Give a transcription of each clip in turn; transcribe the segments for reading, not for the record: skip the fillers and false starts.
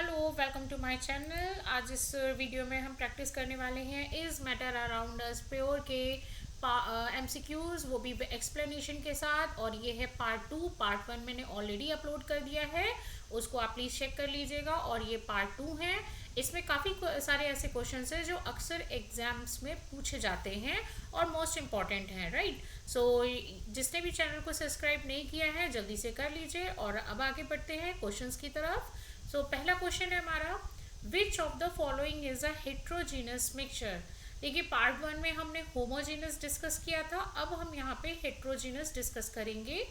Hello, welcome to my channel. आज इस video में हम प्रैक्टिस करने वाले हैं is matter around us pure के एमसीक्यूज़, वो भी एक्सप्लेनेशन के साथ। और ये है पार्ट 1 मैंने ऑलरेडी अपलोड कर दिया है, उसको आप प्लीज़ चेक कर लीजिएगा। और ये पार्ट 2 है, इसमें काफ़ी सारे ऐसे क्वेश्चंस हैं जो अक्सर एग्जाम्स में पूछे जाते हैं और मोस्ट इम्पॉर्टेंट हैं, राइट। सो जिसने भी चैनल को सब्सक्राइब नहीं किया है जल्दी से कर लीजिए। और अब आगे बढ़ते हैं क्वेश्चंस की तरफ। सो पहला क्वेश्चन है हमारा, विच of the following is a heterogeneous mixture. देखिए पार्ट 1 में हमने होमोजीनस डिस्कस किया था, अब हम यहाँ पे हेट्रोजीनस डिस्कस करेंगे।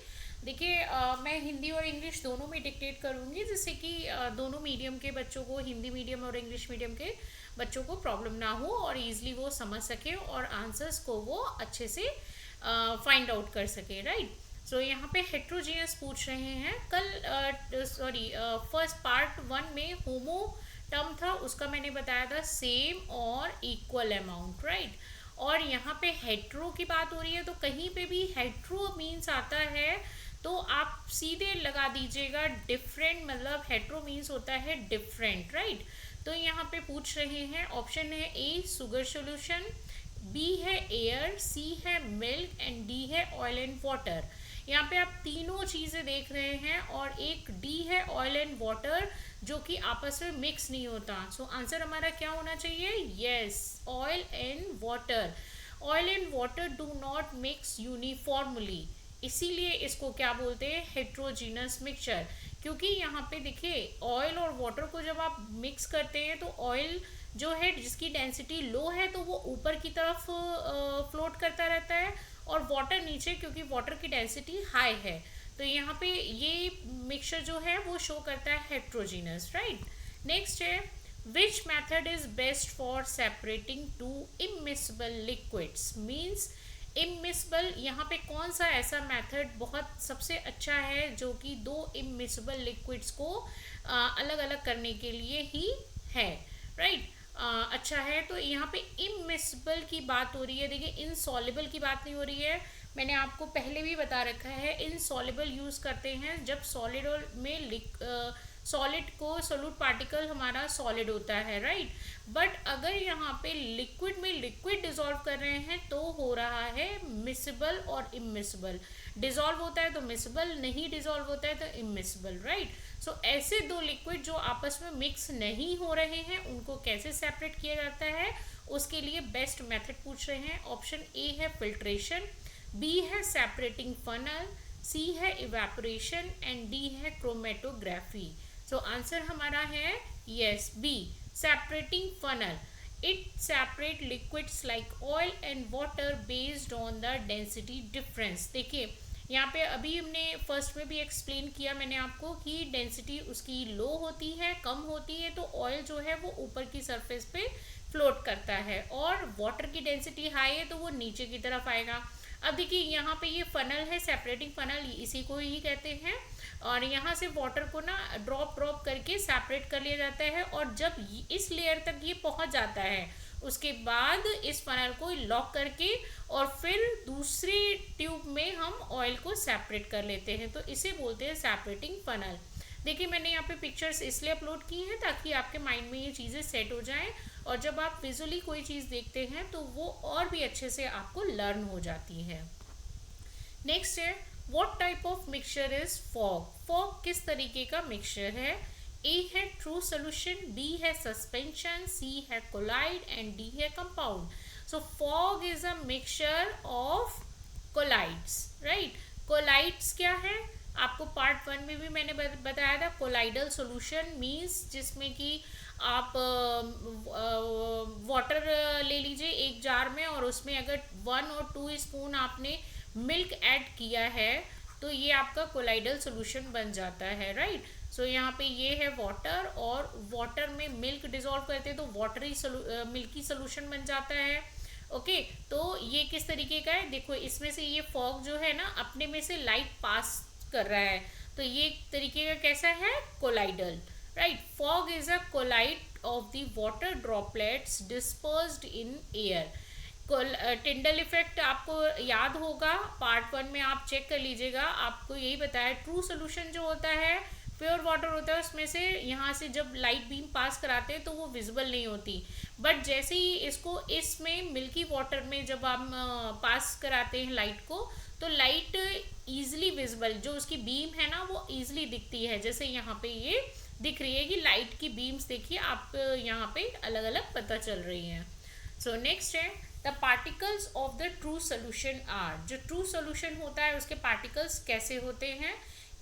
देखिए मैं हिंदी और इंग्लिश दोनों में डिक्टेट करूँगी, जिससे कि दोनों मीडियम के बच्चों को, हिंदी मीडियम और इंग्लिश मीडियम के बच्चों को प्रॉब्लम ना हो और ईजिली वो समझ सके और आंसर्स को वो अच्छे से फाइंड आउट कर सके, राइट। सो यहाँ पे हेट्रोजीनियस पूछ रहे हैं। कल फर्स्ट पार्ट 1 में होमो टर्म था, उसका मैंने बताया था सेम और इक्वल अमाउंट, राइट। और यहाँ पे हेट्रो की बात हो रही है, तो कहीं पे भी हेट्रो मीन्स आता है तो आप सीधे लगा दीजिएगा डिफरेंट, मतलब हेट्रो मीन्स होता है डिफरेंट, राइट। तो यहाँ पे पूछ रहे हैं, ऑप्शन है ए सुगर सोल्यूशन, बी है एयर, सी है मिल्क एंड डी है ऑयल एंड वाटर। यहाँ पे आप तीनों चीज़ें देख रहे हैं और एक डी है ऑयल एंड वाटर, जो कि आपस में मिक्स नहीं होता। सो आंसर हमारा क्या होना चाहिए? Yes, oil and water. Oil and water do not mix uniformly, इसीलिए इसको क्या बोलते हैं? Heterogeneous mixture. क्योंकि यहाँ पे देखिए ऑयल और वाटर को जब आप मिक्स करते हैं तो ऑयल जो है जिसकी डेंसिटी लो है तो वो ऊपर की तरफ फ्लोट करता रहता है, और वाटर नीचे, क्योंकि वाटर की डेंसिटी हाई है। तो यहाँ पे ये मिक्सचर जो है वो शो करता है हेट्रोजीनस, राइट। नेक्स्ट है, which method is best for separating to immiscible liquids. Means immiscible, यहाँ पे कौन सा ऐसा मेथड बहुत सबसे अच्छा है जो कि दो इमिसिबल लिक्विड्स को अलग अलग करने के लिए ही है, राइट। अच्छा है, तो यहाँ पे इमिसिबल की बात हो रही है। देखिए इनसॉल्युबल की बात नहीं हो रही है, मैंने आपको पहले भी बता रखा है। इनसॉल्युबल यूज करते हैं जब सॉलिड और में सॉलिड को सोल्यूट पार्टिकल हमारा सॉलिड होता है, राइट। बट अगर यहाँ पे लिक्विड में लिक्विड डिसॉल्व कर रहे हैं तो हो रहा है मिसिबल और इमिसिबल। डिसॉल्व होता है तो मिसिबल, नहीं डिसॉल्व होता है तो इमिसिबल, राइट। सो ऐसे दो लिक्विड जो आपस में मिक्स नहीं हो रहे हैं उनको कैसे सेपरेट किया जाता है, उसके लिए बेस्ट मेथड पूछ रहे हैं। ऑप्शन ए है फिल्ट्रेशन, बी है सेपरेटिंग फनल, सी है इवेपोरेशन एंड डी है क्रोमेटोग्राफी। सो आंसर हमारा है yes, B, separating funnel. It separate liquids like oil and water based on the density difference. देखिए यहाँ पे अभी हमने फर्स्ट में भी एक्सप्लेन किया मैंने आपको कि डेंसिटी उसकी लो होती है, कम होती है, तो ऑयल जो है वो ऊपर की सरफेस पे फ्लोट करता है, और वाटर की डेंसिटी हाई है तो वो नीचे की तरफ आएगा। अब देखिए यहाँ पे ये फनल है, सेपरेटिंग फनल इसी को ही कहते हैं। और यहाँ से वाटर को ना ड्रॉप ड्रॉप करके सेपरेट कर लिया जाता है, और जब इस लेयर तक ये पहुँच जाता है उसके बाद इस फनल को लॉक करके और फिर दूसरी ट्यूब में हम ऑयल को सेपरेट कर लेते हैं, तो इसे बोलते हैं सेपरेटिंग फनल। देखिए मैंने यहाँ पे पिक्चर्स इसलिए अपलोड की हैं ताकि आपके माइंड में ये चीज़ें सेट हो जाएं, और जब आप विजुअली कोई चीज़ देखते हैं तो वो और भी अच्छे से आपको लर्न हो जाती है। नेक्स्ट है, what type of mixture is fog. Fog किस तरीके का मिक्सचर है? ए है ट्रू सोल्यूशन, बी है सस्पेंशन, सी है कोलाइड एंड डी है compound. So fog is a mixture of colloids, right. Colloids क्या है? आपको पार्ट 1 में भी मैंने बताया था। कोलाइडल सॉल्यूशन मीन्स जिसमें कि आप वाटर ले लीजिए एक जार में, और उसमें अगर 1 और 2 स्पून आपने मिल्क ऐड किया है तो ये आपका कोलाइडल सॉल्यूशन बन जाता है, राइट। सो यहाँ पे ये है वाटर, और वाटर में मिल्क डिसॉल्व करते हैं तो वाटरी मिल्की सॉल्यूशन बन जाता है। ओके, तो ये किस तरीके का है? देखो इसमें से ये फॉग जो है ना अपने में से लाइट पास कर रहा है, तो ये एक तरीके का कैसा है? Colloidal, right. Fog is a colloid of the water droplets dispersed in air. Tyndall effect आपको याद होगा, पार्ट 1 में आप चेक कर लीजिएगा, आपको यही बताया। ट्रू सोल्यूशन जो होता है प्योर वाटर होता है उसमें से यहाँ से जब लाइट बीम पास कराते हैं तो वो विजिबल नहीं होती, बट जैसे ही इसको इसमें मिल्की वाटर में जब हम पास कराते हैं लाइट को, तो लाइट ईजिली विजिबल, जो उसकी बीम है ना वो ईजिली दिखती है। जैसे यहाँ पे ये दिख रही है कि लाइट की बीम्स देखिए आप यहाँ पे अलग अलग पता चल रही हैं। सो नेक्स्ट है the particles of the true solution are, जो ट्रू सोल्यूशन होता है उसके पार्टिकल्स कैसे होते हैं।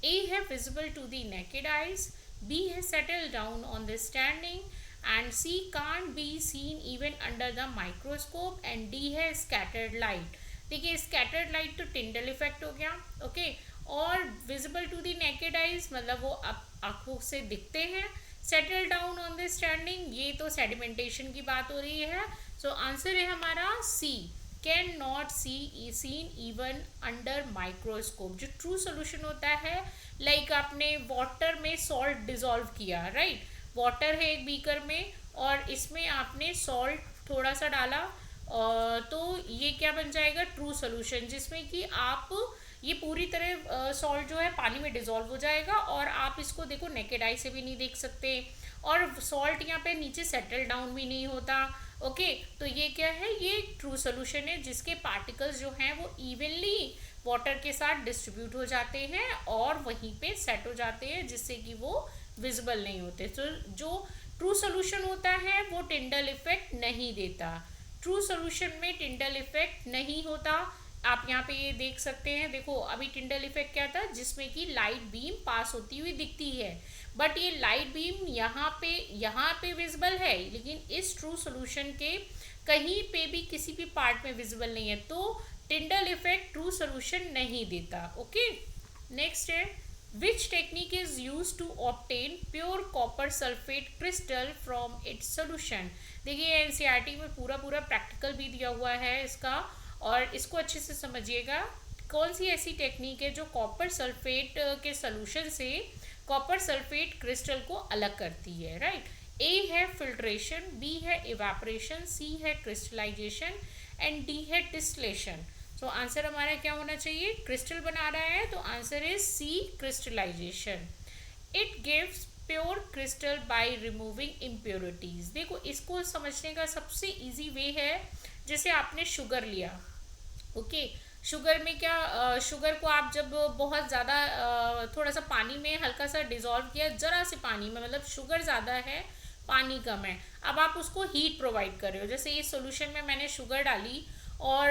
ए है visible to the naked eyes, B है settle down on the standing, and C can't be seen even under the microscope, and D है स्कैटर्ड लाइट। देखिए स्कैटर्ड लाइट तो टिंडल इफेक्ट हो गया, ओके, और visible to the naked eyes मतलब वो आंखों से दिखते हैं। Settle down on the standing, ये तो सेडिमेंटेशन की बात हो रही है। सो आंसर है हमारा C, can not see seen even under microscope. जो ट्रू सोल्यूशन होता है, लाइक आपने वाटर में सॉल्ट डिजोल्व किया, राइट, वाटर है एक बीकर में और इसमें आपने सॉल्ट थोड़ा सा डाला, तो ये क्या बन जाएगा, ट्रू सोल्यूशन, जिसमें कि आप ये पूरी तरह सॉल्ट जो है पानी में डिजोल्व हो जाएगा और आप इसको देखो नेकेड आई से भी नहीं देख सकते, और सॉल्ट यहाँ पे नीचे सेटल डाउन भी नहीं होता, ओके। तो ये क्या है, ये ट्रू सोल्यूशन है जिसके पार्टिकल्स जो हैं वो इवनली वाटर के साथ डिस्ट्रीब्यूट हो जाते हैं और वहीं पे सेट हो जाते हैं, जिससे कि वो विजिबल नहीं होते। तो जो ट्रू सोल्यूशन होता है वो टिंडल इफेक्ट नहीं देता, ट्रू सोल्यूशन में टिंडल इफेक्ट नहीं होता। आप यहाँ पे ये देख सकते हैं, देखो अभी टिंडल इफेक्ट क्या था, जिसमें कि लाइट बीम पास होती हुई दिखती है, बट ये लाइट बीम यहाँ पे विजिबल है, लेकिन इस ट्रू सोल्यूशन के कहीं पे भी किसी भी पार्ट में विजिबल नहीं है, तो टिंडल इफेक्ट ट्रू सोल्यूशन नहीं देता, ओके। नेक्स्ट है which technique is use to obtain pure copper sulphate crystal from its solution. देखिए एनसीईआरटी में पूरा प्रैक्टिकल भी दिया हुआ है इसका, और इसको अच्छे से समझिएगा। कौन सी ऐसी टेक्निक है जो कॉपर सल्फेट के सोल्यूशन से कॉपर सल्फेट क्रिस्टल को अलग करती है, राइट। ए है फिल्ट्रेशन, बी है इवेपोरेशन, सी है क्रिस्टलाइजेशन, एंड डी है डिस्टिलेशन। सो आंसर हमारा क्या होना चाहिए, क्रिस्टल बना रहा है, तो answer is C, crystallisation. It gives pure crystal by removing impurities. देखो इसको समझने का सबसे इजी वे है, जैसे आपने शुगर लिया, ओके, शुगर में क्या, शुगर को आप जब बहुत ज़्यादा थोड़ा सा पानी में हल्का सा डिजोल्व किया, ज़रा से पानी में, मतलब शुगर ज़्यादा है पानी कम है, अब आप उसको हीट प्रोवाइड कर रहे हो। जैसे इस सोल्यूशन में मैंने शुगर डाली और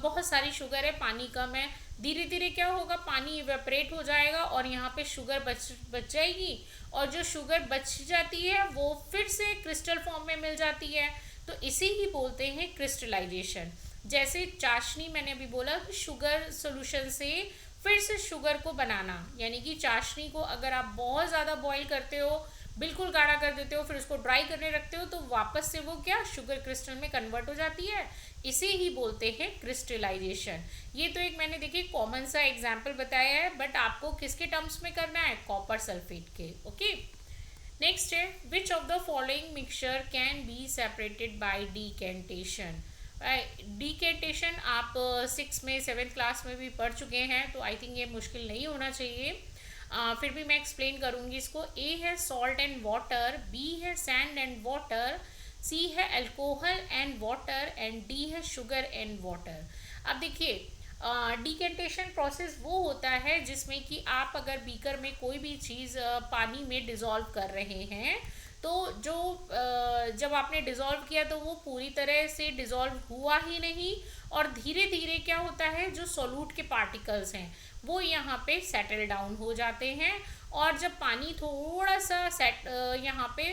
बहुत सारी शुगर है, पानी कम है, धीरे धीरे क्या होगा, पानी इवेपरेट हो जाएगा और यहाँ पे शुगर बच जाएगी, और जो शुगर बच जाती है वो फिर से क्रिस्टल फॉर्म में मिल जाती है, तो इसे ही बोलते हैं क्रिस्टलाइजेशन। जैसे चाशनी मैंने अभी बोला कि शुगर सोल्यूशन से फिर से शुगर को बनाना, यानी कि चाशनी को अगर आप बहुत ज़्यादा बॉईल करते हो, बिल्कुल गाढ़ा कर देते हो, फिर उसको ड्राई करने रखते हो, तो वापस से वो क्या शुगर क्रिस्टल में कन्वर्ट हो जाती है, इसे ही बोलते हैं क्रिस्टलाइजेशन। ये तो एक मैंने देखिए कॉमन सा एग्जाम्पल बताया है, बट आपको किसके टर्म्स में करना है, कॉपर सल्फेट के, ओके। नेक्स्ट है which of the following mixture can be separated by decantation. Decantation आप 6 में 7th क्लास में भी पढ़ चुके हैं, तो आई थिंक ये मुश्किल नहीं होना चाहिए। फिर भी मैं एक्सप्लेन करूँगी इसको। ए है सॉल्ट एंड वाटर, बी है सैंड एंड वाटर, सी है alcohol and water, and D है शुगर एंड वाटर। अब देखिए डीकेंटेशन प्रोसेस वो होता है जिसमें कि आप अगर बीकर में कोई भी चीज़ पानी में डिज़ोल्व कर रहे हैं, तो जो जब आपने डिज़ोल्व किया तो वो पूरी तरह से डिज़ोल्व हुआ ही नहीं, और धीरे धीरे क्या होता है, जो सोल्यूट के पार्टिकल्स हैं वो यहाँ पे सेटल डाउन हो जाते हैं, और जब पानी थोड़ा सा यहाँ पे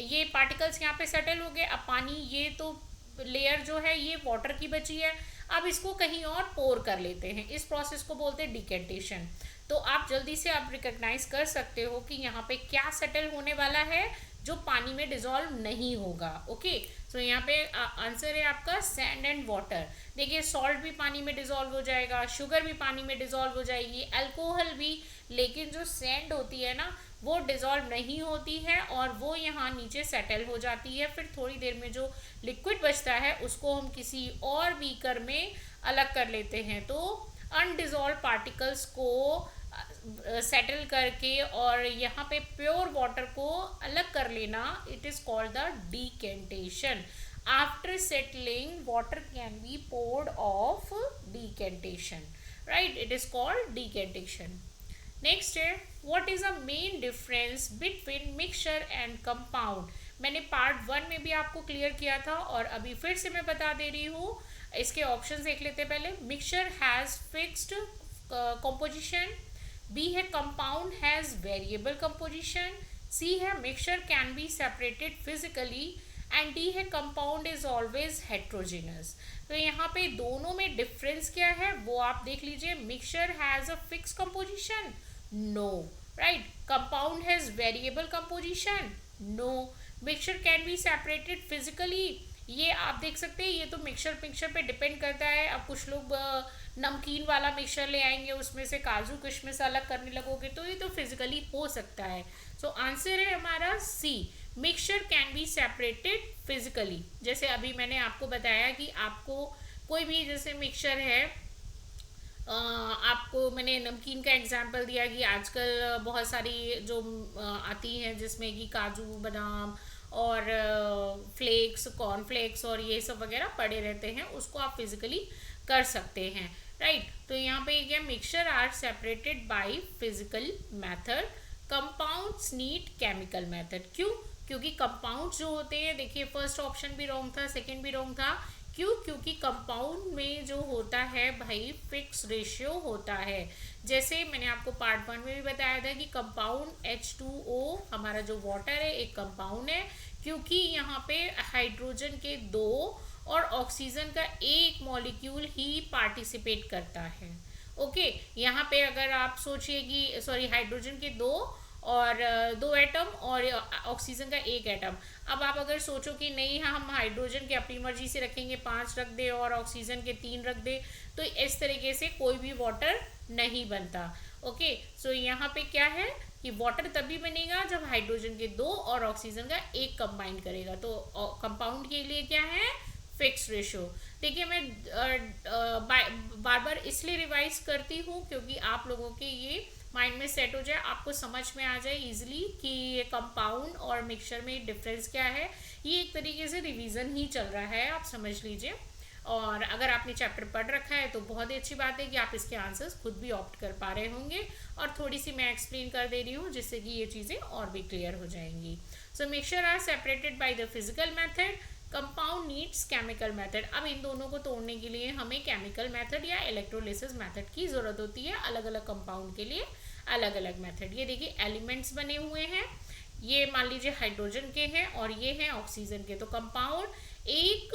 ये पार्टिकल्स यहाँ पे सेटल हो गए, अब पानी ये तो लेयर जो है ये वाटर की बची है, अब इसको कहीं और पोर कर लेते हैं, इस प्रोसेस को बोलते हैं डिकेंटेशन। तो आप जल्दी से आप रिकॉग्नाइज कर सकते हो कि यहाँ पे क्या सेटल होने वाला है जो पानी में डिजोल्व नहीं होगा, ओके। सो यहाँ पे आंसर है आपका सैंड एंड वाटर। देखिए सॉल्ट भी पानी में डिजोल्व हो जाएगा, शुगर भी पानी में डिजोल्व हो जाएगी, अल्कोहल भी, लेकिन जो सैंड होती है ना वो डिजोल्व नहीं होती है और वो यहाँ नीचे सेटल हो जाती है। फिर थोड़ी देर में जो लिक्विड बचता है उसको हम किसी और बीकर में अलग कर लेते हैं, तो अनडिजोल्व पार्टिकल्स को सेटल करके और यहाँ पे प्योर वाटर को अलग कर लेना, it is called the decantation. After settling water can be poured off decantation, right, it is called decantation. Next है, what is a main difference between mixture and compound. मैंने पार्ट 1 में भी आपको clear किया था और अभी फिर से मैं बता दे रही हूँ. इसके ऑप्शंस देख लेते हैं पहले. Mixture has fixed composition. B है compound has variable composition. C है mixture can be separated physically. And D है compound is always heterogeneous. तो यहाँ पे दोनों में डिफरेंस क्या है वो आप देख लीजिए. Mixture has a fix composition, no, right. Compound has variable composition, no. Mixture can be separated physically, ये आप देख सकते हैं. ये तो मिक्सचर पे डिपेंड करता है. अब कुछ लोग नमकीन वाला मिक्सचर ले आएंगे, उसमें से काजू किशमिश अलग करने लगोगे तो ये तो फिजिकली हो सकता है. सो आंसर है हमारा C, mixture can be separated physically. जैसे अभी मैंने आपको बताया कि आपको कोई भी जैसे मिक्सचर है, आपको मैंने नमकीन का एग्जांपल दिया कि आजकल बहुत सारी जो आती हैं जिसमें कि काजू बादाम और फ्लेक्स, कॉर्नफ्लेक्स और ये सब वगैरह पड़े रहते हैं, उसको आप फिजिकली कर सकते हैं, राइट. तो यहाँ पे क्या, mixture are separated by physical method, compounds need chemical method. क्यों? क्योंकि कंपाउंड्स जो होते हैं, देखिए फर्स्ट ऑप्शन भी रॉन्ग था, सेकंड भी रॉन्ग था. क्यों? क्योंकि कंपाउंड में जो होता है भाई फिक्स रेशियो होता है. जैसे मैंने आपको पार्ट 1 में भी बताया था कि कंपाउंड H2O हमारा जो वाटर है एक कंपाउंड है, क्योंकि यहाँ पे हाइड्रोजन के 2 और ऑक्सीजन का एक मॉलिक्यूल ही पार्टिसिपेट करता है. ओके, यहाँ पे अगर आप सोचिए कि सॉरी हाइड्रोजन के 2 और 2 एटम और ऑक्सीजन का 1 एटम. अब आप अगर सोचो कि नहीं हम हाइड्रोजन के अपनी मर्जी से रखेंगे 5 रख दे और ऑक्सीजन के 3 रख दे, तो इस तरीके से कोई भी वाटर नहीं बनता. ओके, सो यहाँ पे क्या है कि वाटर तभी बनेगा जब हाइड्रोजन के 2 और ऑक्सीजन का 1 कंबाइन करेगा. तो कंपाउंड के लिए क्या है, फिक्स रेशो. देखिए मैं बार बार इसलिए रिवाइज करती हूँ क्योंकि आप लोगों के ये माइंड में सेट हो जाए, आपको समझ में आ जाए इजीली कि ये कंपाउंड और मिक्सचर में डिफरेंस क्या है. ये एक तरीके से रिवीजन ही चल रहा है, आप समझ लीजिए. और अगर आपने चैप्टर पढ़ रखा है तो बहुत ही अच्छी बात है कि आप इसके आंसर्स खुद भी ऑप्ट कर पा रहे होंगे. और थोड़ी सी मैं एक्सप्लेन कर दे रही हूँ जिससे कि ये चीज़ें और भी क्लियर हो जाएंगी. So mixture are separated by the physical method, compound needs chemical method. अब इन दोनों को तोड़ने के लिए हमें केमिकल मेथड या इलेक्ट्रोलिसिस मेथड की ज़रूरत होती है. अलग अलग कंपाउंड के लिए अलग अलग मेथड. ये देखिए एलिमेंट्स बने हुए हैं, ये मान लीजिए हाइड्रोजन के हैं और ये हैं ऑक्सीजन के. तो कंपाउंड एक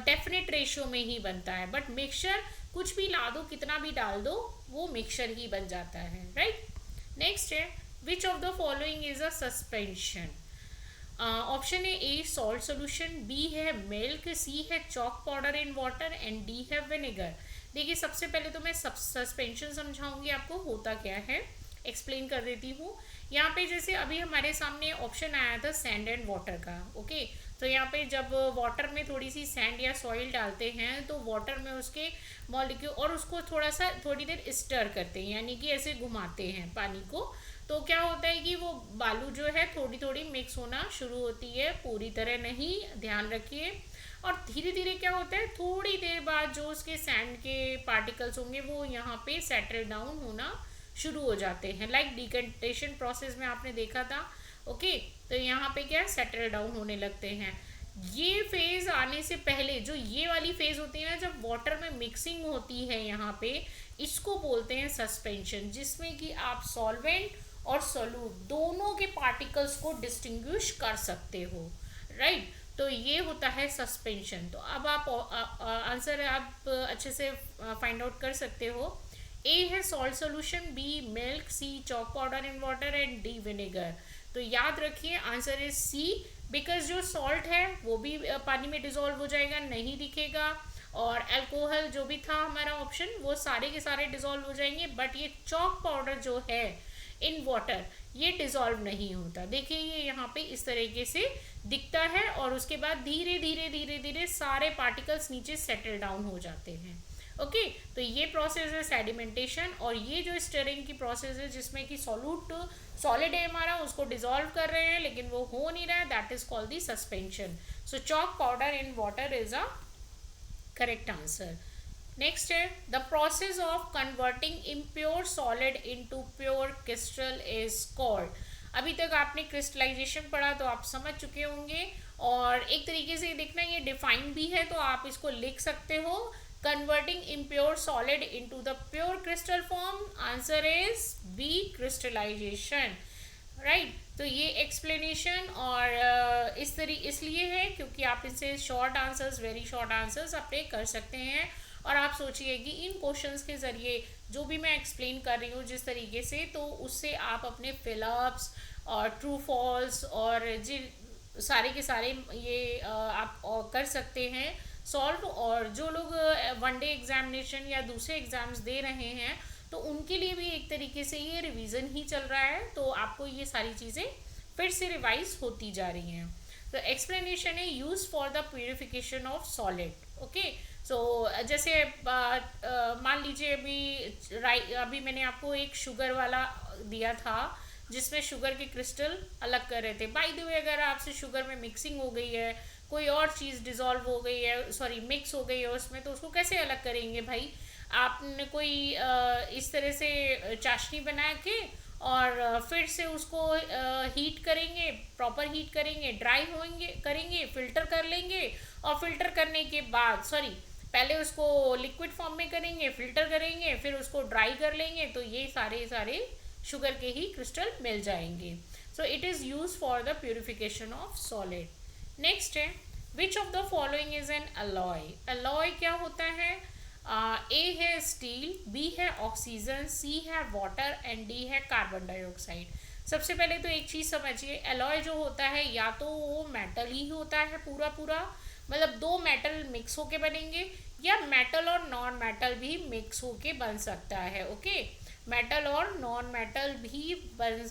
डेफिनेट रेशियो में ही बनता है, बट मिक्सचर कुछ भी ला दो, कितना भी डाल दो, वो मिक्सचर ही बन जाता है, राइट. नेक्स्ट है, which of the following is a suspension. Option है ए सॉल्ट सोल्यूशन, बी है मिल्क, सी है chalk powder in water and D है विनेगर. देखिए सबसे पहले तो मैं सस्पेंशन समझाऊंगी आपको होता क्या है, एक्सप्लेन कर देती हूँ. यहाँ पे जैसे अभी हमारे सामने ऑप्शन आया था सैंड एंड वाटर का. ओके, तो यहाँ पे जब वाटर में थोड़ी सी सैंड या सॉइल डालते हैं तो वाटर में उसके मॉलिक्यूल और उसको थोड़ी देर स्टर करते हैं, यानी कि ऐसे घुमाते हैं पानी को. तो क्या होता है कि वो बालू जो है थोड़ी थोड़ी मिक्स होना शुरू होती है, पूरी तरह नहीं, ध्यान रखिए. और धीरे धीरे क्या होता है, थोड़ी देर बाद जो उसके सैंड के पार्टिकल्स होंगे वो यहाँ पे सेटल डाउन होना शुरू हो जाते हैं. लाइक डिकंटेशन प्रोसेस में आपने देखा था. ओके, तो यहाँ पे क्या सेटल डाउन होने लगते हैं. ये फेज आने से पहले जो ये वाली फेज होती है ना, जब वाटर में मिक्सिंग होती है यहाँ पे, इसको बोलते हैं सस्पेंशन, जिसमें कि आप सॉल्वेंट और सोल्यूट दोनों के पार्टिकल्स को डिस्टिंग्विश कर सकते हो, राइट. तो ये होता है सस्पेंशन. तो अब आप आंसर आप अच्छे से फाइंड आउट कर सकते हो. ए है salt solution, B milk, C chalk powder in water and D vinegar. तो याद रखिए आंसर इज सी, बिकॉज जो सॉल्ट है वो भी पानी में डिजोल्व हो जाएगा, नहीं दिखेगा. और अल्कोहल जो भी था हमारा ऑप्शन, वो सारे के सारे डिजोल्व हो जाएंगे. बट ये चॉक पाउडर जो है इन वाटर, ये डिजोल्व नहीं होता. देखिए ये यहाँ पे इस तरीके से दिखता है और उसके बाद धीरे धीरे धीरे धीरे सारे पार्टिकल्स नीचे सेटल डाउन हो जाते हैं. ओके तो ये प्रोसेस है सेडिमेंटेशन, और ये जो स्टिरिंग की प्रोसेस है जिसमें कि सॉल्यूट सॉलिड है हमारा उसको डिसॉल्व कर रहे हैं लेकिन वो हो नहीं रहा है, that is called the suspension. So chalk powder in water is a correct answer. Next है the process of converting impure solid into pure crystal is called. अभी तक आपने क्रिस्टलाइजेशन पढ़ा तो आप समझ चुके होंगे, और एक तरीके से देखना ये डिफाइन भी है तो आप इसको लिख सकते हो. Converting impure solid into the pure crystal form, answer is B crystallisation. Right तो ये एक्सप्लेनेशन और इसलिए है क्योंकि आप इससे short answers, very short answers अपने कर सकते हैं. और आप सोचिए कि इन क्वेश्चंस के ज़रिए जो भी मैं एक्सप्लेन कर रही हूँ जिस तरीके से, तो उससे आप अपने फिलअप्स और ट्रू फॉल्स और जिन सारे के सारे ये आप कर सकते हैं सॉल्व. और जो लोग वन डे एग्जामिनेशन या दूसरे एग्ज़ाम्स दे रहे हैं तो उनके लिए भी एक तरीके से ये रिवीजन ही चल रहा है, तो आपको ये सारी चीज़ें फिर से रिवाइज होती जा रही हैं. तो एक्सप्लेनेशन है use for the purification of solid. Okay so जैसे मान लीजिए अभी मैंने आपको एक शुगर वाला दिया था जिसमें शुगर के क्रिस्टल अलग कर रहे थे. बाय द वे अगर आपसे शुगर में मिक्सिंग हो गई है, कोई और चीज़ डिज़ोल्व हो गई है, सॉरी मिक्स हो गई है उसमें, तो उसको कैसे अलग करेंगे भाई. आपने कोई इस तरह से चाशनी बना के और फिर से उसको हीट करेंगे, प्रॉपर हीट करेंगे, ड्राई होंगे करेंगे, फिल्टर कर लेंगे, और फिल्टर करने के बाद पहले उसको लिक्विड फॉर्म में करेंगे, फिल्टर करेंगे, फिर उसको ड्राई कर लेंगे, तो ये सारे शुगर के ही क्रिस्टल मिल जाएंगे. So it is use for the purification of solid. Next है which of the following is an alloy. Alloy क्या होता है. ए है स्टील, बी है ऑक्सीजन, सी है वाटर एंड डी है कार्बन डाइऑक्साइड. सबसे पहले तो एक चीज़ समझिए, एलॉय जो होता है या तो वो मेटल ही होता है पूरा पूरा, मतलब दो मेटल मिक्स होके बनेंगे, या मेटल और नॉन मेटल भी मिक्स होके बन सकता है. ओके मेटल और नॉन मेटल भी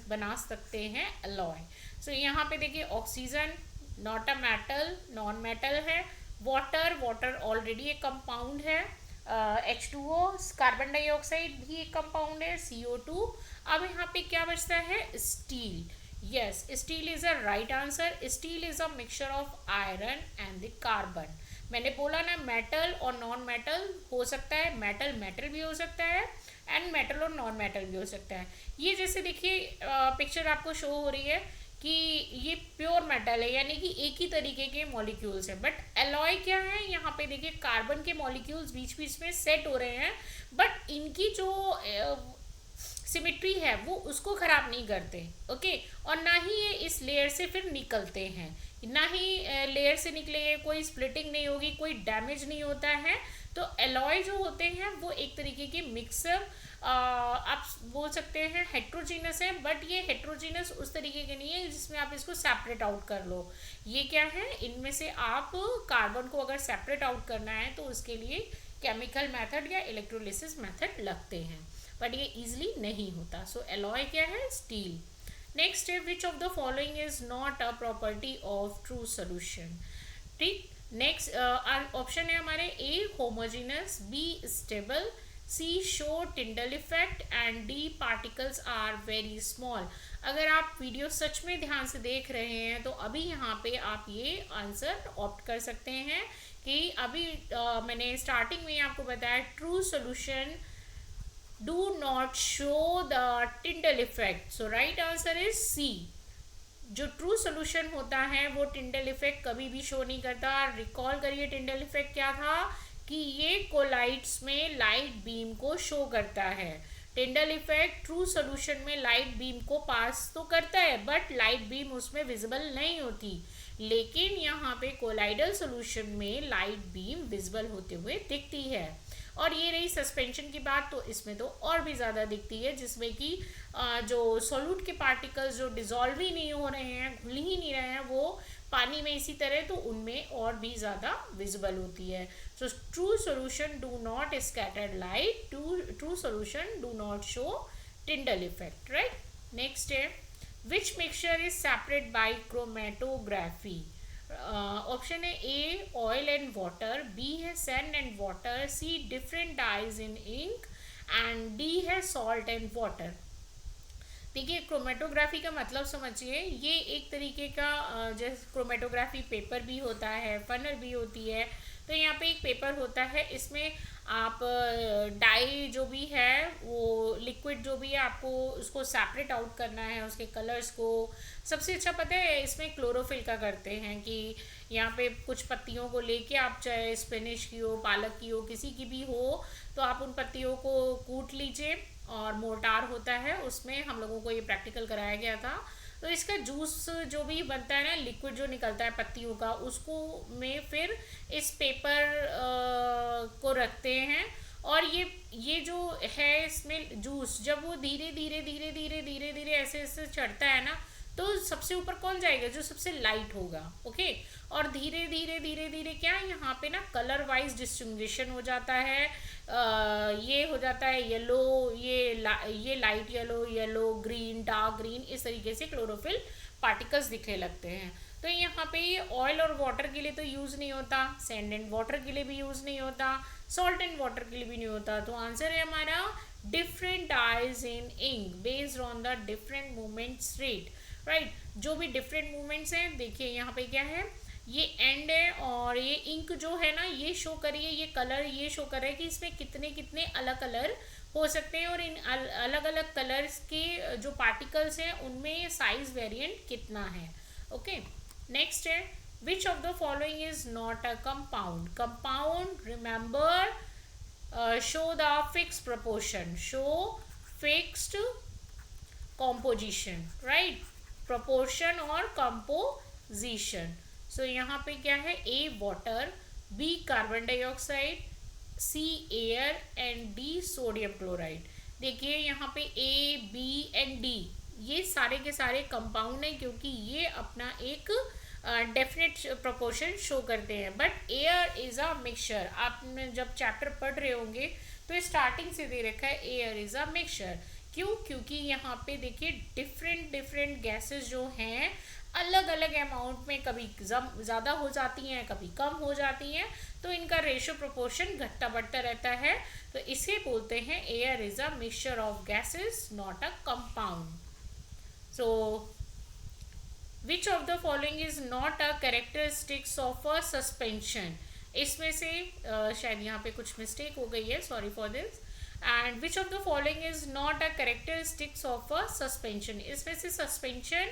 बना सकते हैं एलॉय. सो यहाँ पे देखिए oxygen not a metal, non metal है. वाटर ऑलरेडी एक कंपाउंड है. H2O कार्बन डाइऑक्साइड भी एक कंपाउंड है, CO2. अब यहाँ पे क्या बचता है, steel. Yes steel is a right answer. Steel is a mixture of iron and the carbon. मैंने बोला ना मेटल और नॉन मेटल हो सकता है, मेटल भी हो सकता है, एंड मेटल और नॉन मेटल भी हो सकता है. ये जैसे देखिए पिक्चर आपको शो हो रही है कि ये प्योर मेटल है, यानी कि एक ही तरीके के मॉलिक्यूल्स हैं. बट एलॉय क्या है, यहाँ पे देखिए कार्बन के मॉलिक्यूल्स बीच बीच में सेट हो रहे हैं, बट इनकी जो सिमिट्री है वो उसको खराब नहीं करते. ओके और ना ही ये इस लेयर से फिर निकलते हैं, ना ही लेयर से निकलेंगे, कोई स्प्लिटिंग नहीं होगी, कोई डैमेज नहीं होता है. तो एलॉय जो होते हैं वो एक तरीके के मिक्सर आप बोल सकते हैं हेट्रोजीनस है, बट ये हेट्रोजीनस उस तरीके के नहीं है जिसमें आप इसको सेपरेट आउट कर लो. ये क्या है, इनमें से आप कार्बन को अगर सेपरेट आउट करना है तो उसके लिए केमिकल मेथड या इलेक्ट्रोलिसिस मेथड लगते हैं, बट ये इजीली नहीं होता. सो एलॉय क्या है, स्टील. नेक्स्ट है which of the following is not a property of true solution. ठीक नेक्स्ट ऑप्शन है हमारे A homogeneous, B stable, C show Tyndall effect and D particles are very small. अगर आप वीडियो सच में ध्यान से देख रहे हैं तो अभी यहाँ पे आप ये आंसर ऑप्ट कर सकते हैं कि अभी मैंने स्टार्टिंग में आपको बताया true solution do not show the Tyndall effect. So right answer is C. जो ट्रू सोल्यूशन होता है वो टिंडल इफेक्ट कभी भी शो नहीं करता. रिकॉल करिए टिंडल इफेक्ट क्या था कि ये कोलाइड्स में लाइट बीम को शो करता है. टिंडल इफेक्ट ट्रू सोल्यूशन में लाइट बीम को पास तो करता है बट लाइट बीम उसमें विजिबल नहीं होती, लेकिन यहाँ पे कोलाइडल सोल्यूशन में लाइट बीम विजिबल होते हुए दिखती है. और ये रही सस्पेंशन की बात, तो इसमें तो और भी ज़्यादा दिखती है, जिसमें कि जो सोल्यूट के पार्टिकल्स जो डिजॉल्व ही नहीं हो रहे हैं, घुल ही नहीं रहे हैं, वो पानी में इसी तरह, तो उनमें और भी ज़्यादा विजिबल होती है. So true solution do not scattered light, true solution do not show Tyndall effect. Right next है which mixture is separate by chromatography. Option है A oil and water, B है sand and water, C different dyes in ink and D है salt and water. देखिए chromatography का मतलब समझिए, ये एक तरीके का जैसे क्रोमेटोग्राफी पेपर भी होता है, फनल भी होती है। तो यहाँ पे एक पेपर होता है, इसमें आप डाई जो भी है वो लिक्विड जो भी है आपको उसको सेपरेट आउट करना है, उसके कलर्स को। सबसे अच्छा पता है इसमें क्लोरोफिल का करते हैं कि यहाँ पे कुछ पत्तियों को लेके आप चाहे स्पिनिश की हो, पालक की हो, किसी की भी हो, तो आप उन पत्तियों को कूट लीजिए और मोर्टार होता है उसमें हम लोगों को ये प्रैक्टिकल कराया गया था। तो इसका जूस जो भी बनता है ना, लिक्विड जो निकलता है पत्तियों का, उसको में फिर इस पेपर को रखते हैं। और ये जो है इसमें जूस जब वो धीरे धीरे धीरे धीरे धीरे धीरे ऐसे ऐसे चढ़ता है ना, तो सबसे ऊपर कौन जाएगा, जो सबसे लाइट होगा। ओके, और धीरे धीरे धीरे धीरे क्या यहाँ पे ना कलर वाइज डिस्टिंग्विशन हो जाता है। ये हो जाता है येलो, ये light yellow, yellow green, dark green, इस तरीके से क्लोरोफिल पार्टिकल्स दिखने लगते हैं। तो यहाँ पे ये ऑयल और वाटर के लिए तो यूज़ नहीं होता, सैंड एंड वाटर के लिए भी यूज़ नहीं होता, सॉल्ट एंड वाटर के लिए भी नहीं होता। तो आंसर है हमारा different dyes in ink based on the different movements rate. Right, जो भी डिफरेंट मूवमेंट्स हैं, देखिए यहाँ पे क्या है, ये एंड है और ये इंक जो है ना ये शो करिए, ये कलर ये शो कर रहा है कि इसमें कितने कितने अलग कलर हो सकते हैं और इन अलग अलग कलर्स के जो पार्टिकल्स हैं उनमें साइज वेरिएंट कितना है। ओके, नेक्स्ट है which of the following is not a compound. Compound remember show the fixed proportion, show fixed composition, right, proportion और composition। सो यहाँ पे क्या है, A water, B carbon dioxide, C air and D sodium chloride. देखिए यहाँ पे A B and D ये सारे के सारे कंपाउंड हैं क्योंकि ये अपना एक डेफिनेट प्रोपोर्शन शो करते हैं। But air is a mixture, आपने जब चैप्टर पढ़ रहे होंगे तो स्टार्टिंग से दे रखा है एयर इज अ मिक्सचर। क्यों, क्योंकि यहाँ पे देखिए डिफरेंट डिफरेंट गैसेस जो हैं अलग अलग अमाउंट में कभी ज़्यादा हो जाती हैं, कभी कम हो जाती हैं, तो इनका रेशियो प्रोपोर्शन घटता बढ़ता रहता है। तो इसे बोलते हैं air is a mixture of gases not a compound. So which of the following is not a characteristics of a suspension. इसमें से शायद यहाँ पे कुछ मिस्टेक हो गई है, sorry for this. And which of the following is not a characteristics of a suspension. इसमें से सस्पेंशन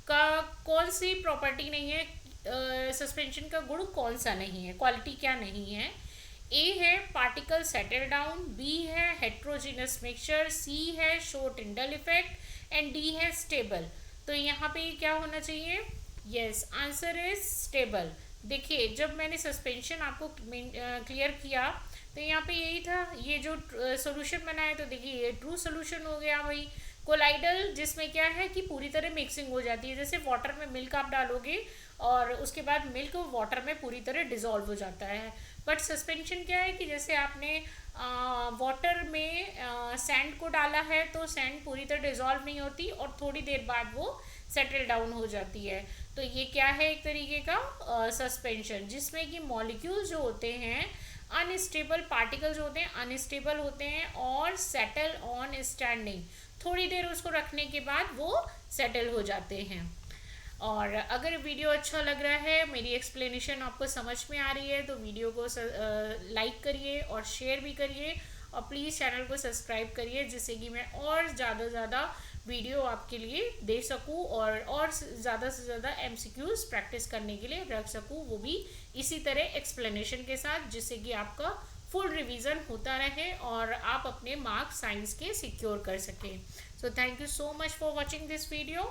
का कौन सी प्रॉपर्टी नहीं है, सस्पेंशन का गुण कौन सा नहीं है, क्वालिटी क्या नहीं है। ए है पार्टिकल सेटल डाउन, बी है हेट्रोजीनस मिक्सचर, सी है show Tyndall effect and D है स्टेबल। तो यहाँ पे क्या होना चाहिए, यस आंसर इज स्टेबल। देखिए जब मैंने सस्पेंशन आपको क्लियर किया तो यहाँ पे यही था, ये जो सोल्यूशन बनाया तो देखिए ये ट्रू सोल्यूशन हो गया भाई। कोलाइडल जिसमें क्या है कि पूरी तरह मिक्सिंग हो जाती है, जैसे वाटर में मिल्क आप डालोगे और उसके बाद मिल्क वाटर में पूरी तरह डिजॉल्व हो जाता है। बट सस्पेंशन क्या है कि जैसे आपने वाटर में सैंड को डाला है तो सैंड पूरी तरह डिजॉल्व नहीं होती और थोड़ी देर बाद वो सेटल डाउन हो जाती है। तो ये क्या है, एक तरीके का सस्पेंशन जिसमें कि मॉलिक्यूल्स जो होते हैं अनस्टेबल, पार्टिकल्स होते हैं अनस्टेबल होते हैं और सेटल ऑन स्टैंडिंग, थोड़ी देर उसको रखने के बाद वो सेटल हो जाते हैं। और अगर वीडियो अच्छा लग रहा है, मेरी एक्सप्लेनेशन आपको समझ में आ रही है, तो वीडियो को लाइक करिए और शेयर भी करिए और प्लीज़ चैनल को सब्सक्राइब करिए जिससे कि मैं और ज़्यादा से ज़्यादा वीडियो आपके लिए दे सकूं और ज़्यादा से ज़्यादा MCQs प्रैक्टिस करने के लिए रख सकूं, वो भी इसी तरह एक्सप्लेनेशन के साथ, जिससे कि आपका फुल रिवीजन होता रहे और आप अपने मार्क्स साइंस के सिक्योर कर सकें। So thank you so much for watching this video.